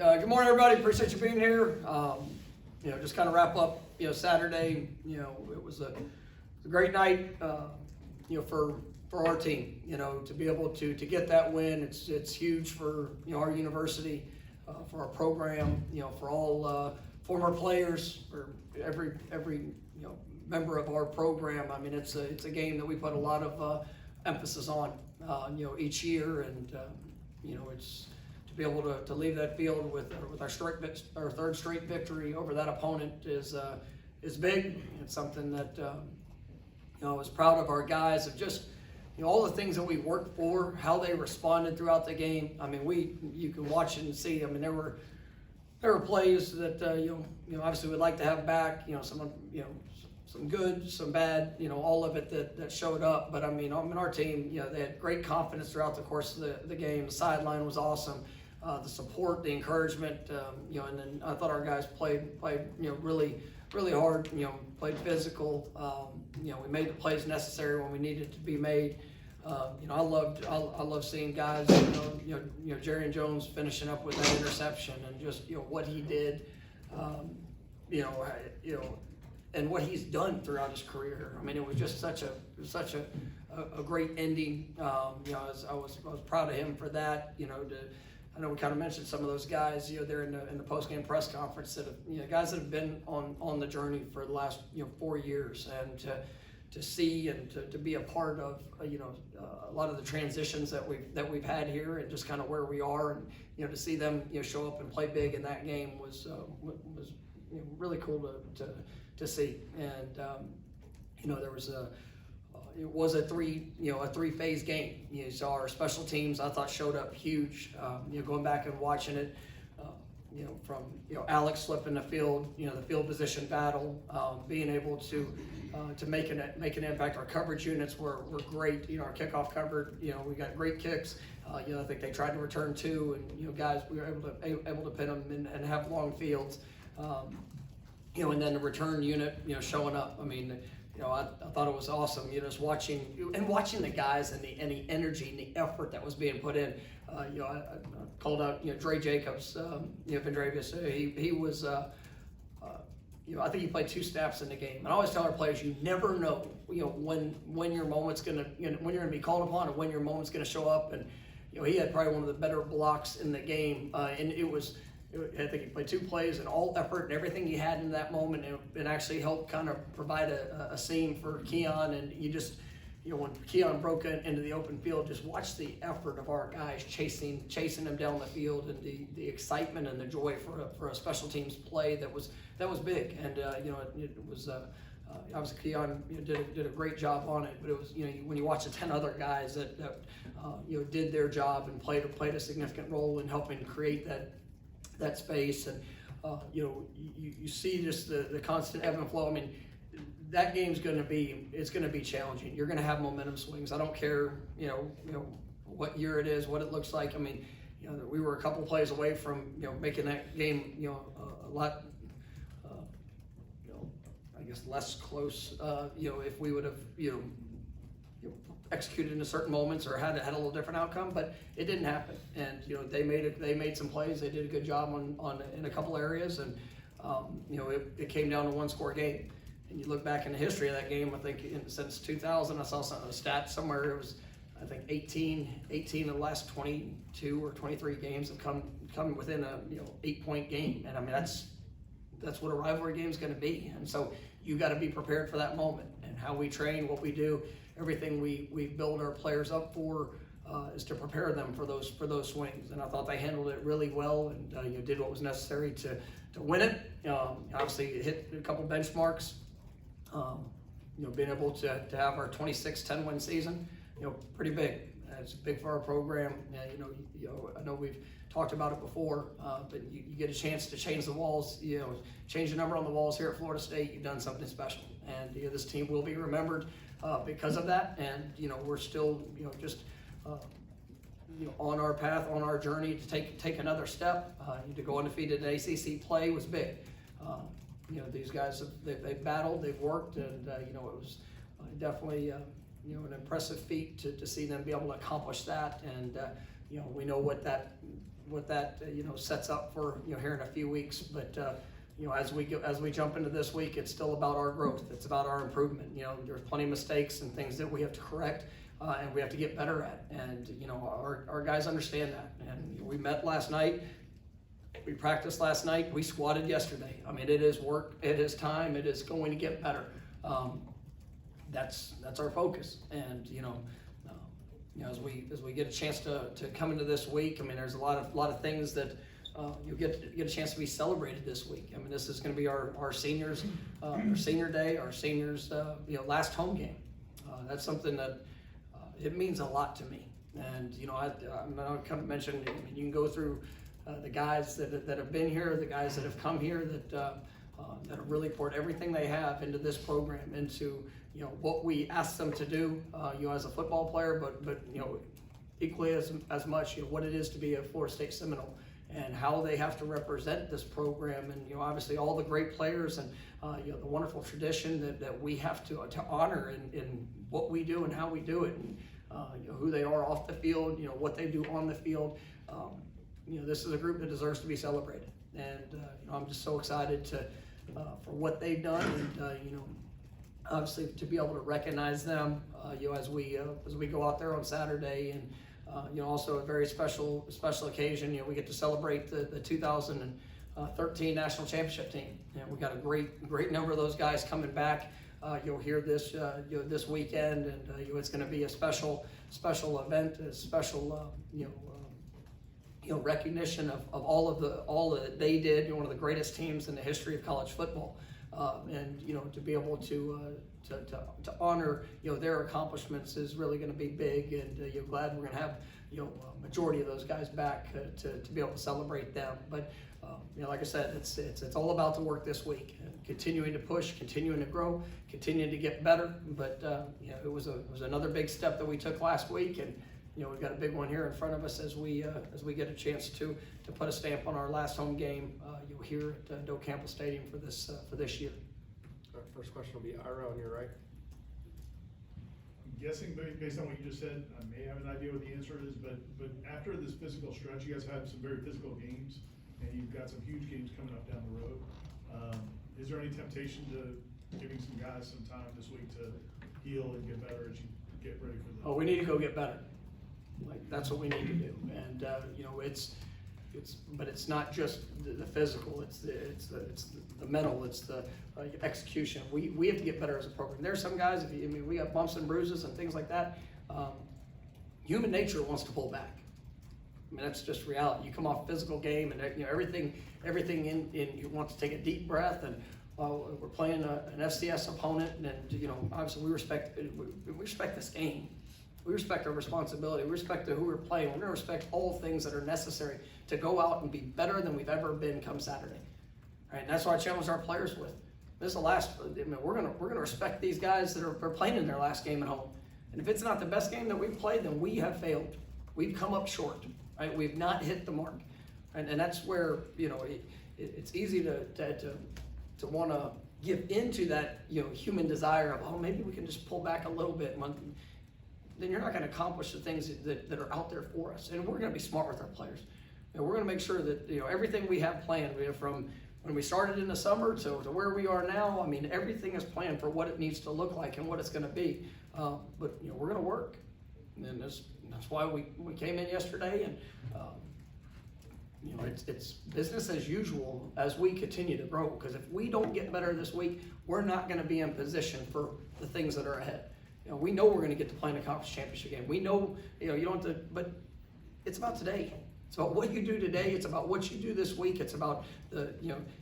Good morning, everybody. Appreciate you being here. Just kind of wrap up, Saturday. It was a great night, for our team. To be able to get that win, it's huge for our university, for our program. For all former players, for every member of our program. I mean, it's a game that we put a lot of emphasis on, each year, and it's. To be able to leave that field with our third straight victory over that opponent is big. It's something that I was proud of our guys of just all the things that we worked for, how they responded throughout the game. I mean, you can watch and see. I mean, there were plays that obviously we'd like to have back. Some good, some bad, all of it that showed up. But I mean, our team, they had great confidence throughout the course of the game. The sideline was awesome. The support, the encouragement, and then I thought our guys played, really, really hard. Played physical. We made the plays necessary when we needed to be made. I love seeing guys, Jerry Jones finishing up with that interception and just what he did, and what he's done throughout his career. I mean, it was just such a great ending. I was proud of him for that. I know we kind of mentioned some of those guys, there in the post-game press conference that have, guys that have been on the journey for the last 4 years, and to see and to be a part of a lot of the transitions that we've had here, and just kind of where we are, and to see them show up and play big in that game was really cool to see. And there was it was a three-phase game. You saw our special teams, I thought, showed up huge. Going back and watching it, from Alex slipping the field, the field position battle, being able to make an impact. Our coverage units were great. Our kickoff covered. We got great kicks. I think they tried to return two, and guys, we were able to pin them and have long fields. And then the return unit, showing up. I mean, I thought it was awesome. Just watching the guys and the energy and the effort that was being put in. I called out, Dre Jacobs, Vendravius. He was, I think he played 2 snaps in the game. And I always tell our players, you never know, when your moment's gonna, when you're gonna be called upon, and when your moment's gonna show up. And he had probably one of the better blocks in the game, and I think he played 2 plays and all effort and everything he had in that moment, and it actually helped kind of provide a seam for Keon. And you just, when Keon broke into the open field, just watch the effort of our guys chasing him down the field, and the excitement and the joy for a special teams play that was big. And it was obviously Keon did a great job on it, but it was when you watch the 10 other guys that did their job and played a significant role in helping create that space, and you see just the constant ebb and flow. I mean, that game's going to be challenging. You're going to have momentum swings. I don't care what year it is, what it looks like. I mean, we were a couple plays away from making that game a lot I guess less close. If we would have executed in certain moments or had a little different outcome, but it didn't happen. And they made some plays. They did a good job in a couple areas, and it came down to 1-score game. And you look back in the history of that game, I think since 2000, I saw a stat somewhere. It was, I think, 18 of the last 22 or 23 games have come within a 8-point game. And I mean, that's what a rivalry game is going to be. And so you got to be prepared for that moment. And how we train, what we do, everything we build our players up for is to prepare them for those swings. And I thought they handled it really well, and did what was necessary to win it. Obviously, it hit a couple benchmarks. Being able to have our 26-10 win season, pretty big. It's big for our program. I know we've talked about it before, but you get a chance to change the walls, change the number on the walls here at Florida State. You've done something special, and this team will be remembered because of that. And we're still just on our path, on our journey to take another step. To go undefeated in ACC play was big. These guys they've battled, they've worked, and it was definitely an impressive feat to see them be able to accomplish that. And we know what that sets up for here in a few weeks. But as we jump into this week, it's still about our growth. It's about our improvement. There's plenty of mistakes and things that we have to correct and we have to get better at. And our guys understand that. And we met last night. We practiced last night. We squatted yesterday. I mean, it is work. It is time. It is going to get better. That's our focus. And as we get a chance to come into this week, I mean, there's a lot of things that you'll get a chance to be celebrated this week. I mean, this is going to be our seniors, our senior day, our seniors, last home game. That's something that it means a lot to me. And I'm going to mention. I mean, you can go through the guys that have been here, the guys that have come here that have really poured everything they have into this program, into what we ask them to do, as a football player, but equally as much what it is to be a Florida State Seminole and how they have to represent this program, and obviously all the great players and the wonderful tradition that we have to honor in what we do and how we do it, and who they are off the field, what they do on the field. This is a group that deserves to be celebrated, and I'm just so excited for what they've done, and obviously to be able to recognize them, as we go out there on Saturday, and also a very special occasion. We get to celebrate the 2013 national championship team, and we got a great number of those guys coming back. You'll hear this this weekend, and it's going to be a special event, a special recognition of all that they did. One of the greatest teams in the history of college football, and to be able to honor their accomplishments is really going to be big. And glad we're going to have a majority of those guys back to be able to celebrate them. But like I said, it's all about the work this week, and continuing to push, continuing to grow, continuing to get better. But it was another big step that we took last week, and we've got a big one here in front of us as we get a chance to put a stamp on our last home game here at Doak Campbell Stadium for this year. Our first question will be Ira on your right. I'm guessing based on what you just said, I may have an idea what the answer is, but after this physical stretch, you guys have some very physical games, and you've got some huge games coming up down the road. Is there any temptation to giving some guys some time this week to heal and get better as you get ready for the? Oh, we need to go get better. Like, that's what we need to do, and but it's not just the physical. It's the mental. It's the execution. We have to get better as a program. There's some guys. We got bumps and bruises and things like that. Human nature wants to pull back. I mean, that's just reality. You come off a physical game, and everything in you want to take a deep breath. And we're playing an FCS opponent, and obviously we respect this game. We respect our responsibility. We respect who we're playing. We're going to respect all things that are necessary to go out and be better than we've ever been come Saturday. Right? And that's what I challenge our players with. This is the last. We're going to respect these guys that are playing in their last game at home. And if it's not the best game that we've played, then we have failed. We've come up short. Right? We've not hit the mark. And that's where it's easy to want to give into that human desire of maybe we can just pull back a little bit. Then you're not going to accomplish the things that are out there for us. And we're going to be smart with our players. We're going to make sure that everything we have planned, from when we started in the summer to where we are now. I mean, everything is planned for what it needs to look like and what it's going to be. But we're going to work, and that's why we came in yesterday. And it's business as usual as we continue to grow. Because if we don't get better this week, we're not going to be in position for the things that are ahead. We know we're going to get to play in a conference championship game. We know, you don't have to, but it's about today. It's about what you do today. It's about what you do this week. It's about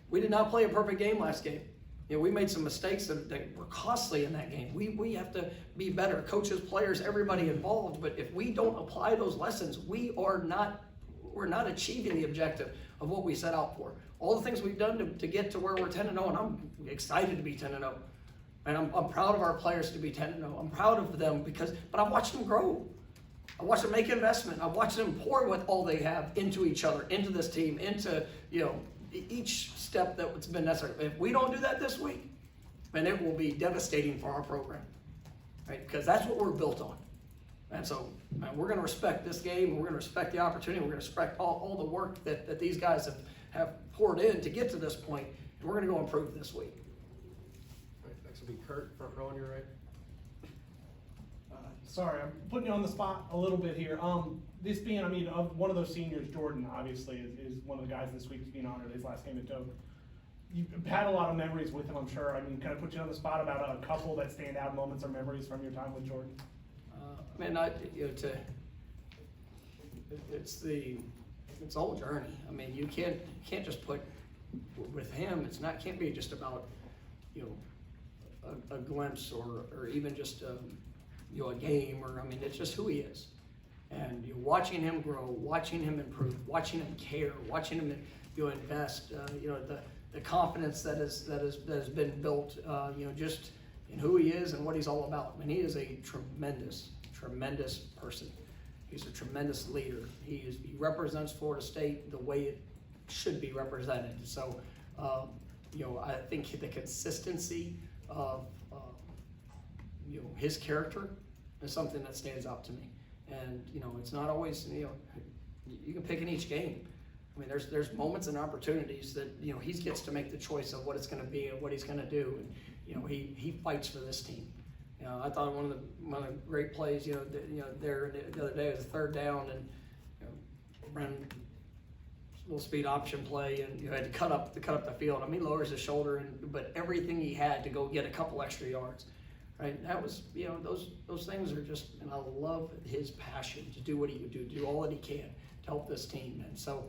we did not play a perfect game last game. We made some mistakes that were costly in that game. We have to be better, coaches, players, everybody involved. But if we don't apply those lessons, we're not achieving the objective of what we set out for. All the things we've done to get to where we're 10-0, and I'm excited to be 10-0. And I'm proud of our players to be 10-0. I'm proud of them but I've watched them grow. I watched them make investment. I've watched them pour with all they have into each other, into this team, into each step that's been necessary. If we don't do that this week, then it will be devastating for our program, right? Because that's what we're built on. And so, man, we're going to respect this game. We're going to respect the opportunity. We're going to respect all the work that these guys have poured in to get to this point. And we're going to go improve this week. All right, next will be Kurt, front row on your right. Sorry, I'm putting you on the spot a little bit here. This being, I mean, one of those seniors, Jordan, obviously, is one of the guys this week being honored, his last game at Doak. You've had a lot of memories with him, I'm sure. I mean, kind of put you on the spot about a couple that stand out moments or memories from your time with Jordan. It's the whole journey. I mean, you can't just put with him. Can't be just about a glimpse or even just a game, or I mean, it's just who he is. And you're watching him grow, watching him improve, watching him care, watching him invest. The confidence that has been built. Just in who he is and what he's all about. I mean, he is a tremendous person. He's a tremendous leader. He represents Florida State the way it should be represented. So, I think the consistency of his character is something that stands out to me. And it's not always you can pick in each game. I mean, there's moments and opportunities that he gets to make the choice of what it's going to be and what he's going to do. And he fights for this team. I thought one of the great plays there the other day was a third down, and ran a little speed option play, and had to cut up the field. I mean, he lowers his shoulder, but everything he had to go get a couple extra yards. Right, that was those things are just, and I love his passion to do what he would do all that he can to help this team. And so,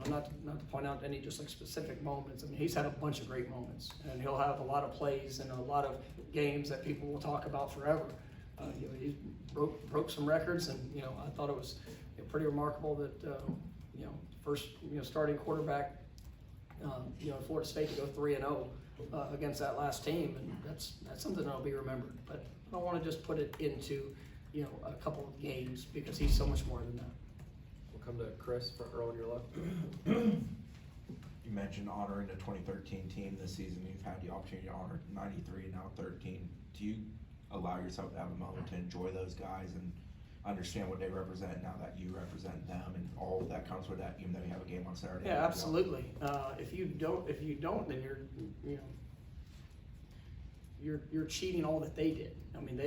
not to point out any just like specific moments. I mean, he's had a bunch of great moments, and he'll have a lot of plays and a lot of games that people will talk about forever. He broke some records, and I thought it was pretty remarkable that first starting quarterback Florida State to go 3-0. Against that last team, and that's something that'll be remembered. But I don't want to just put it into a couple of games, because he's so much more than that. We'll come to Chris, front row on your left. You mentioned honoring the 2013 team this season. You've had the opportunity to honor 93 and now 13. Do you allow yourself to have a moment to enjoy those guys and understand what they represent now that you represent them, and all that comes with that, even though you have a game on Saturday? Yeah, absolutely. If you don't, then you're cheating all that they did. I mean,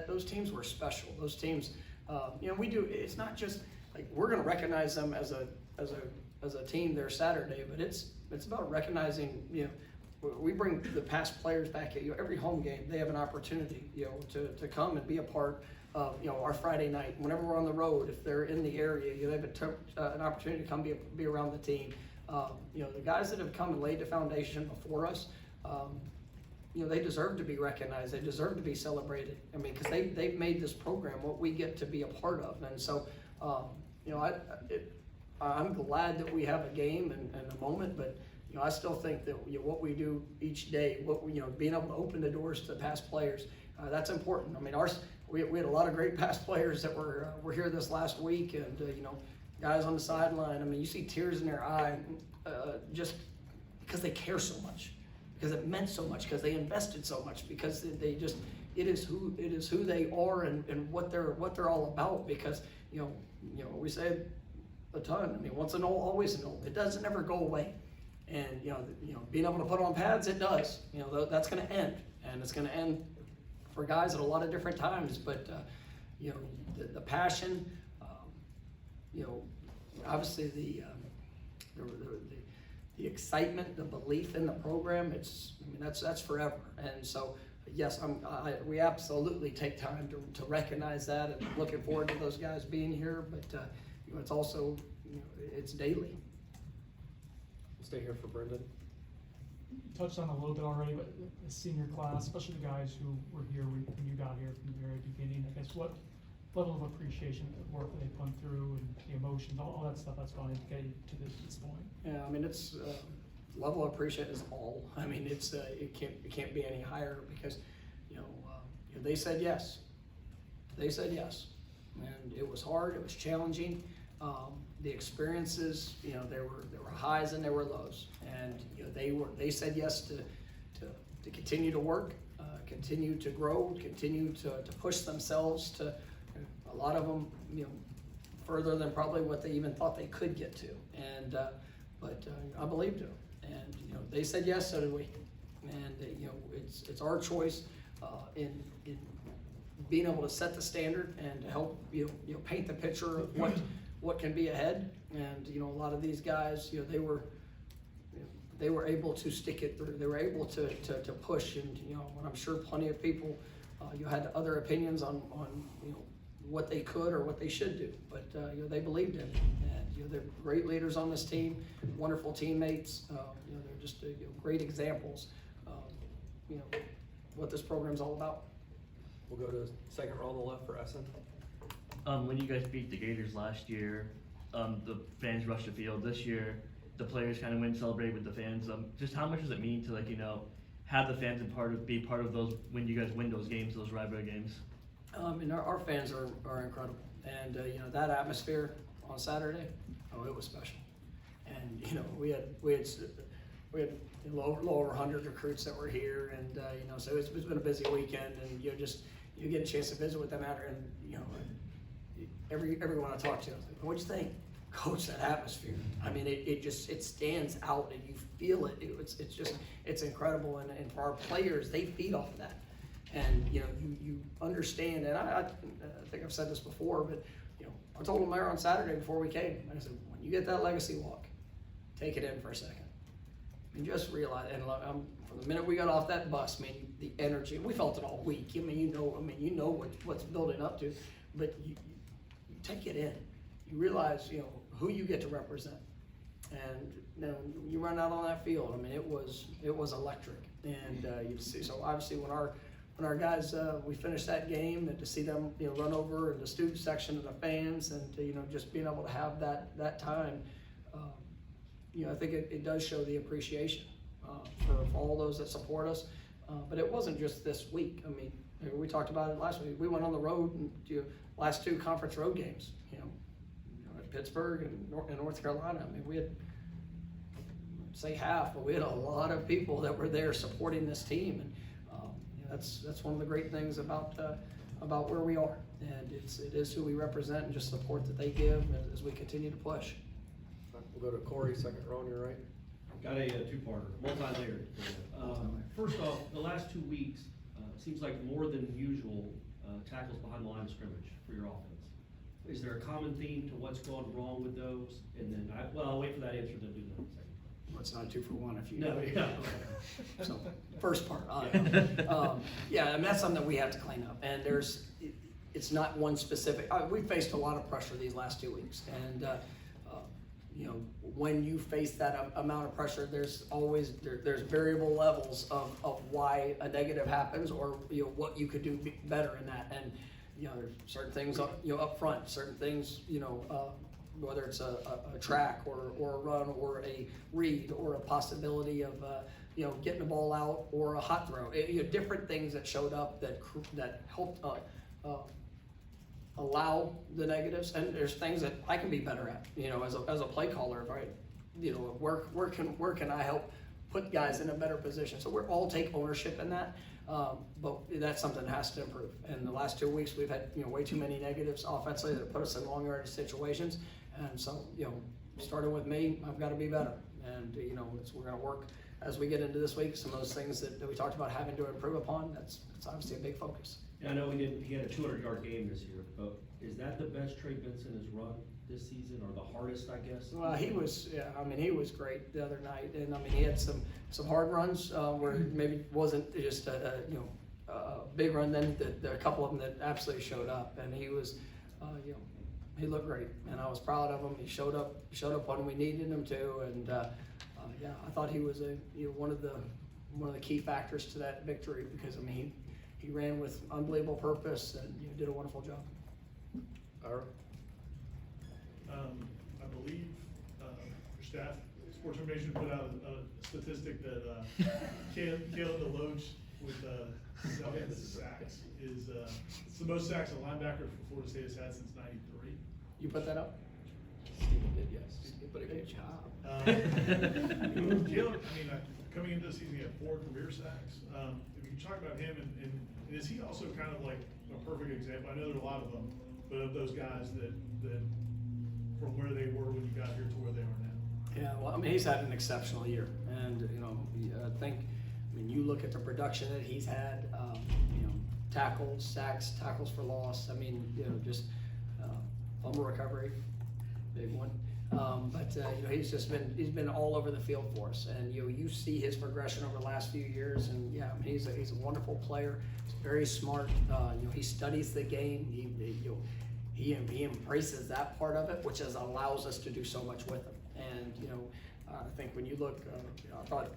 those teams were special. Those teams, we do. It's not just like we're going to recognize them as a team there Saturday, but it's about recognizing. We bring the past players back. Every home game, they have an opportunity, to come and be a part of, our Friday night. Whenever we're on the road, if they're in the area, they have an opportunity to come be around the team. The guys that have come and laid the foundation before us, they deserve to be recognized. They deserve to be celebrated. I mean, because they've made this program what we get to be a part of. And so, I'm glad that we have a game and a moment, but I still think that what we do each day, being able to open the doors to past players, that's important. I mean, we had a lot of great past players that were here this last week, and guys on the sideline. I mean, you see tears in their eye, just because they care so much, because it meant so much, because they invested so much, because it is who they are and what they're all about. Because we say it a ton. I mean, once a no, always a no. It doesn't ever go away. And being able to put on pads, it does. That's going to end, and it's going to end for guys at a lot of different times. But the passion, obviously the excitement, the belief in the program. That's forever. And so yes, we absolutely take time to recognize that, and I'm looking forward to those guys being here. But it's also it's daily. Stay here for Brendan. You touched on it a little bit already, but the senior class, especially the guys who were here when you got here from the very beginning, I guess what level of appreciation of the work that they've gone through and the emotions, all that stuff that's gone into getting to this point? Yeah, I mean, it's level of appreciation is all. I mean, it can't be any higher, because they said yes. They said yes, and it was hard. It was challenging. The experiences, there were highs and there were lows, and they said yes to continue to work, continue to grow, continue to push themselves to, a lot of them, further than probably what they even thought they could get to. And, but I believed them. And, they said yes, so did we. And, it's our choice in being able to set the standard and to help, paint the picture of what can be ahead. And, a lot of these guys, they were able to stick it through. They were able to push. And, when I'm sure plenty of people, you had other opinions on what they could or what they should do, but they believed in it. And they're great leaders on this team, wonderful teammates. They're just great examples of what this program's all about. We'll go to second row on the left for Essen. When you guys beat the Gators last year, the fans rushed the field. This year, the players kind of went and celebrated with the fans. Just how much does it mean to have the fans be part of those when you guys win those games, those rivalry games? And our fans are incredible, and that atmosphere on Saturday, it was special. And we had a little over 100 recruits that were here, and so it's been a busy weekend, and you get a chance to visit with them after, and everyone I talk to, I was like, what'd you think? Coach, that atmosphere. I mean, it stands out, and you feel it. It's incredible, and for our players, they feed off of that. And you understand, and I think I've said this before, but I told them there on Saturday before we came. I said, when you get that legacy walk, take it in for a second, and just realize. And from the minute we got off that bus, the energy. We felt it all week. What's building up to, but you take it in. You realize who you get to represent, and then you run out on that field. I mean, it was electric, and you see. So obviously, when our guys, we finished that game, and to see them, run over in the student section and the fans, and to, just being able to have that time, I think it does show the appreciation for all those that support us. But it wasn't just this week. I mean, we talked about it last week. We went on the road and last 2 conference road games, at Pittsburgh and North Carolina. I mean, we had, say half, but we had a lot of people that were there supporting this team. And that's one of the great things about where we are, and it is who we represent, and just support that they give as we continue to push. We'll go to Corey, second row on your right. Got a two-parter, multi-layered. First off, the last 2 weeks, it seems like more than usual tackles behind the line of scrimmage for your offense. Is there a common theme to what's gone wrong with those? And then, I'll wait for that answer, then do the second part. Well, it's not a 2 for 1 if you. No, yeah. So, first part, yeah, and that's something that we have to clean up. And it's not one specific. We faced a lot of pressure these last 2 weeks, and when you face that amount of pressure, there's always there's variable levels of why a negative happens, or what you could do better in that. And there's certain things up front, certain things whether it's a track or a run or a read or a possibility of getting the ball out or a hot throw. Different things that showed up that helped allow the negatives, and there's things that I can be better at. As a play caller, right? Where can I help put guys in a better position? So we're all take ownership in that. But that's something that has to improve. And the last 2 weeks, we've had way too many negatives offensively that put us in long yardage situations. And so starting with me, I've got to be better. And we're going to work as we get into this week. Some of those things that we talked about having to improve upon. That's obviously a big focus. Yeah, I know he had a 200-yard game this year, but is that the best Trey Benson has run this season, or the hardest, I guess? Well, he was great the other night, and he had some hard runs where maybe wasn't just a big run. Then a couple of them that absolutely showed up, and he was, he looked great, and I was proud of him. He showed up when we needed him to, and I thought he was one of the key factors to that victory, because he ran with unbelievable purpose and did a wonderful job. Ira? I believe your staff, Sports Information, put out a statistic that Caleb DeLoach with 7 sacks is it's the most sacks a linebacker for Florida State has had since '93. You put that up? Stephen did, yes. You did a good job. Caleb, coming into the season, he had 4 career sacks. If you talk about him, and is he also kind of like a perfect example? I know there are a lot of them, but of those guys that from where they were when you got here to where they are now. Yeah, well, I mean, he's had an exceptional year, and I think, you look at the production that he's had, tackles, sacks, tackles for loss. Just fumble recovery, big one. He's been all over the field for us, and you see his progression over the last few years, and he's a wonderful player. He's very smart. He studies the game. He embraces that part of it, which allows us to do so much with him. And I think when you look, I thought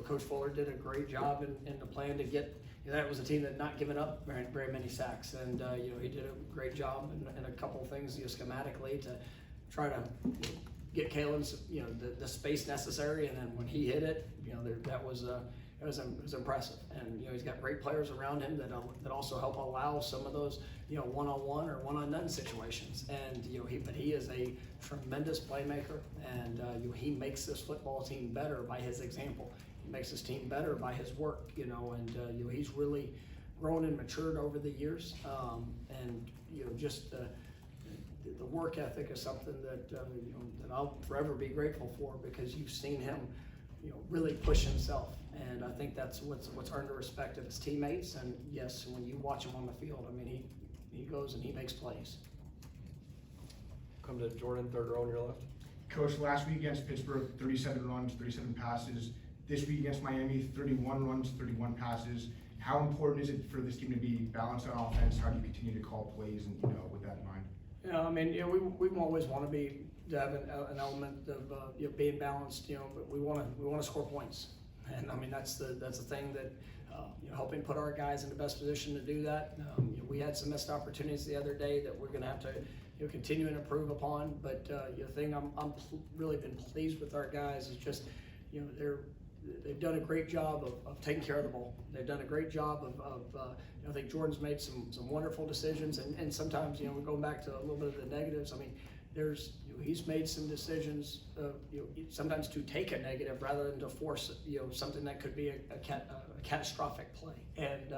Coach Fuller did a great job in the plan to get. That was a team that had not given up very many sacks, and he did a great job in a couple of things schematically to try to get Kalen's the space necessary, and then when he hit it, that was impressive. And he's got great players around him that also help allow some of those one-on-one or one-on-none situations. And he is a tremendous playmaker, and he makes this football team better by his example. He makes his team better by his work, and he's really grown and matured over the years. And just the work ethic is something that that I'll forever be grateful for, because you've seen him really push himself, and I think that's what's earned the respect of his teammates. And yes, when you watch him on the field, he goes and he makes plays. Come to Jordan, third row on your left. Coach, last week against Pittsburgh, 37 runs, 37 passes. This week against Miami, 31 runs, 31 passes. How important is it for this team to be balanced on offense? How do you continue to call plays, and with that in mind? We always want to have an element of being balanced. But we want to score points, and that's the thing that helping put our guys in the best position to do that. We had some missed opportunities the other day that we're going to have to continue and improve upon. But the thing I'm really been pleased with our guys is just they've done a great job of taking care of the ball. They've done a great job of I think Jordan's made some wonderful decisions, and sometimes we're going back to a little bit of the negatives. He's made some decisions sometimes to take a negative rather than to force something that could be a catastrophic play. And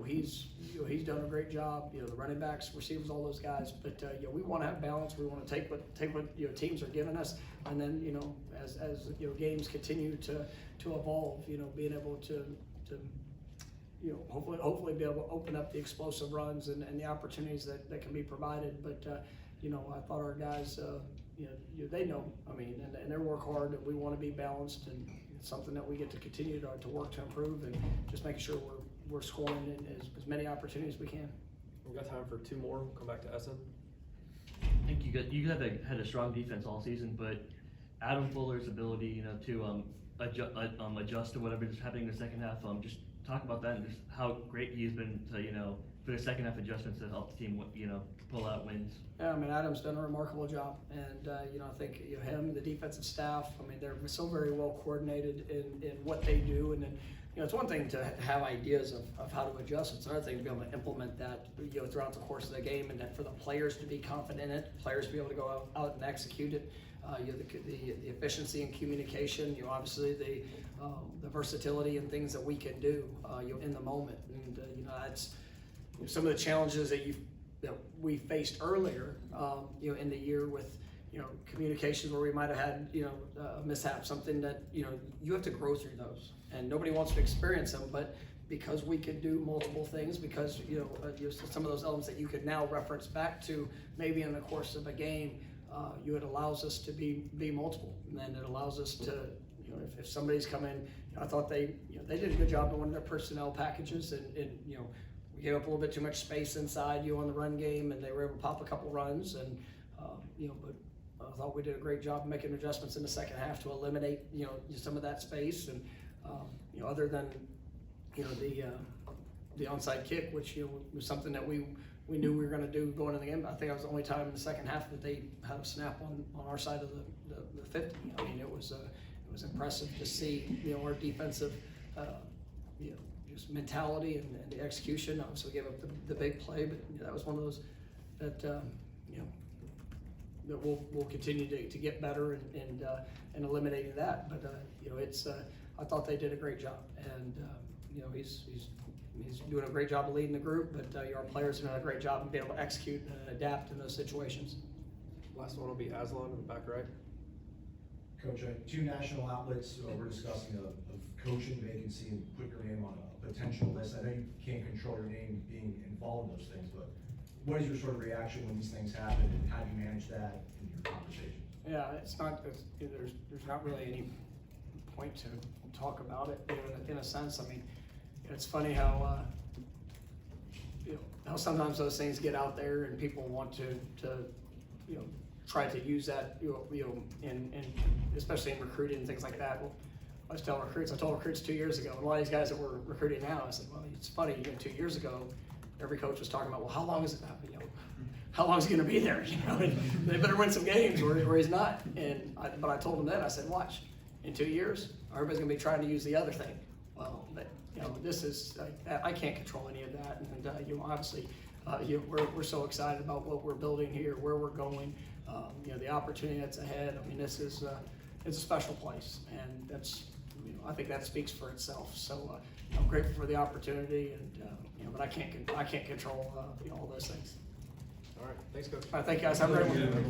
he's done a great job. The running backs, receivers, all those guys. But we want to have balance. We want to take what teams are giving us, and then as games continue to evolve, being able to hopefully be able to open up the explosive runs and the opportunities that can be provided. But I thought our guys, they know. And they work hard, and we want to be balanced, and it's something that we get to continue to work to improve, and just making sure we're scoring in as many opportunities as we can. We've got time for 2 more. We'll come back to Essen. I think you had a strong defense all season, but Adam Fuller's ability, to adjust to whatever's happening in the second half. Just talk about that and just how great he's been to for the second half adjustments to help the team pull out wins. Yeah, Adam's done a remarkable job, and I think him, the defensive staff. They're so very well coordinated in what they do, and then it's one thing to have ideas of how to adjust. It's another thing to be able to implement that throughout the course of the game, and then for the players to be confident in it, players to be able to go out and execute it. The efficiency and communication. Obviously the versatility and things that we can do in the moment, and that's some of the challenges that we faced earlier in the year with communications where we might have had a mishap, something that you have to grow through those, and nobody wants to experience them, but because we could do multiple things, because some of those elements that you could now reference back to maybe in the course of a game, it allows us to be multiple, and it allows us to if somebody's come in, I thought they did a good job in one of their personnel packages, and we gave up a little bit too much space inside on the run game, and they were able to pop a couple runs, and but I thought we did a great job making adjustments in the second half to eliminate some of that space, and other than the onside kick, which was something that we knew we were going to do going into the game. I think it was the only time in the second half that they had a snap on our side of the 50. It was impressive to see our defensive just mentality and the execution. Obviously, we gave up the big play, but that was one of those that that we'll continue to get better and eliminating that. But you know, it's I thought they did a great job, and you know, he's doing a great job of leading the group. But our players are doing a great job of being able to execute and adapt in those situations. Last one will be Aslan in the back right. Coach, two national outlets were discussing a coaching vacancy and put your name on a potential list. I know you can't control your name being involved in those things, but what is your sort of reaction when these things happen, and how do you manage that in your conversations? Yeah, there's not really any point to talk about it, you know, in a sense. I mean, it's funny how you know, how sometimes those things get out there and people want to you know, try to use that, you know, in especially in recruiting and things like that. Well, I told recruits 2 years ago, and a lot of these guys that we're recruiting now, I said, well, it's funny, you know, 2 years ago, every coach was talking about, well, how long is it, you know, how long is he going to be there? You know, and they better win some games or he's not. But I told them then, I said, watch, in 2 years, everybody's going to be trying to use the other thing. Well, but, you know, this is, I can't control any of that. And you know, obviously, you know, we're so excited about what we're building here, where we're going, you know, the opportunity that's ahead. I mean, this is, it's a special place, and that's, you know, I think that speaks for itself. So I'm grateful for the opportunity, and you know, but I can't control you know, all those things. All right, thanks, Coach. All right, thank you guys. Have a great one.